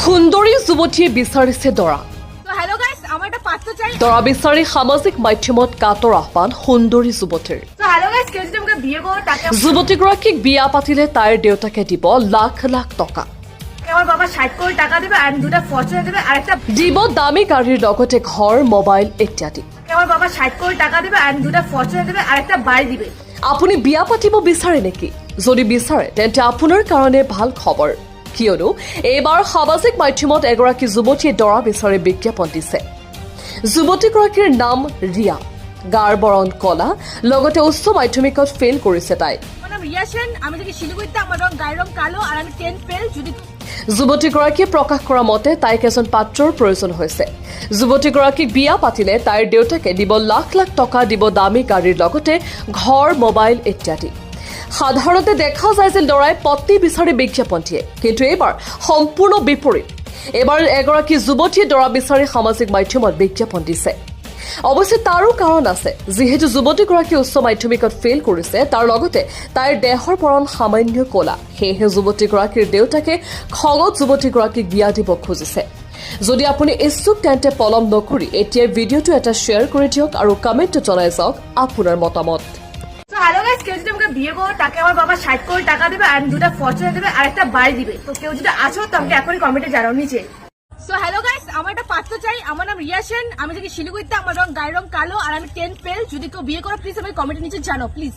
সুন্দৰী যুৱতীয়ে বিচাৰিছে দৰা। হেল্ল গাইস, আমাৰ একটা পাত্ৰ চাই। দৰা বিচাৰি সামাজিক মাধ্যমত কাটৰ আহ্বান সুন্দৰী যুৱতীৰ। হেল্ল গাইস, কেউ যদি আমাকে বিয়ে কৰো তাকে যুৱতীগৰাকীক বিয়া পাতিলে তাইৰ দেউতাকে দিব লাখ লাখ টকা। আমার বাবা 60 কোটি টাকা দেবে আর দুটা ফরচুনার দেবে আর একটা দিব দামী গাড়ীৰ লগতে ঘৰ মোবাইল ইত্যাদি। আমার বাবা 60 কোটি টাকা দেবে আর দুটা ফরচুনার দেবে আর একটা বাড়ি দিবে। আপুনি বিয়া পাতিব বিচাৰে নেকি? যদি বিচাৰে তেন্তে আপোনাৰ কাৰণে ভাল খবৰ, কিয়নো এইবাৰ সামাজিক মাধ্যমত এগৰাকী যুৱতীয়ে দৰা বিচাৰি বিজ্ঞাপন দিছে। যুৱতীগৰাকীৰ নাম ৰিয়া, গাৰ বৰণ কলা, লগতে উচ্চ মাধ্যমিকত ফেইল কৰিছে তাই। আমাৰ নাম ৰিয়া সেন, আমি থাকি শিলিগুড়িতে, আমাৰ গায়েৰ ৰং কালো আৰ আমি 10 ফেল। যদি যুৱতীগৰাকীয়ে প্ৰকাশ কৰা মতে তাইক এজন পাত্ৰৰ প্ৰয়োজন হৈছে। যুৱতীগৰাকীক বিয়া পাতিলে তাইৰ দেউতাকে দিব লাখ লাখ টকা, দিব দামী গাড়ীৰ লগতে ঘৰ মোবাইল ইত্যাদি। সাধাৰণতে দেখা যায় যে ল'ৰাই পত্নী বিচাৰি বিজ্ঞাপন দিয়ে, কিন্তু এইবাৰ সম্পূৰ্ণ বিপৰীত। এইবাৰ এগৰাকী যুৱতীয়ে দৰা বিচাৰি সামাজিক মাধ্যমত বিজ্ঞাপন দিছে। অৱশ্যে তাৰো কাৰণ আছে, যিহেতু যুৱতীগৰাকী উচ্চ মাধ্যমিকত ফেইল কৰিছে, তাৰ লগতে তাইৰ দেহৰ বৰণ সামান্য কলা। সেয়েহে যুৱতীগৰাকীৰ দেউতাকে খঙত যুৱতীগৰাকীক বিয়া দিব খুজিছে। যদি আপুনি ইচ্ছুক তেন্তে পলম নকৰি এতিয়াই ভিডিঅ'টো এটা শ্বেয়াৰ কৰি দিয়ক আৰু কমেণ্টত জনাই যাওক আপোনাৰ মতামত। হ্যালো গাইস, কেউ যদি আমাকে বিয়ে করো তাকে আমার বাবা 60 কোটি টাকা দেবে আর দুটা ফরচুনার দেবে আর একটা বাড়ি দিবে। তো কেউ যদি আছো তো আমাকে এখনই কমেন্টে জানাও নিচে। সো হ্যালো গাইস, আমার একটা পাত্র চাই। আমার নাম রিয়া সেন, আমি থাকি শিলিগুড়িতে, আমার গায়ের রং কালো আর আমি 10 ফেল। যদি কেউ বিয়ে করো প্লিজ আমাকে কমেন্টে নিচে জানাও প্লিজ।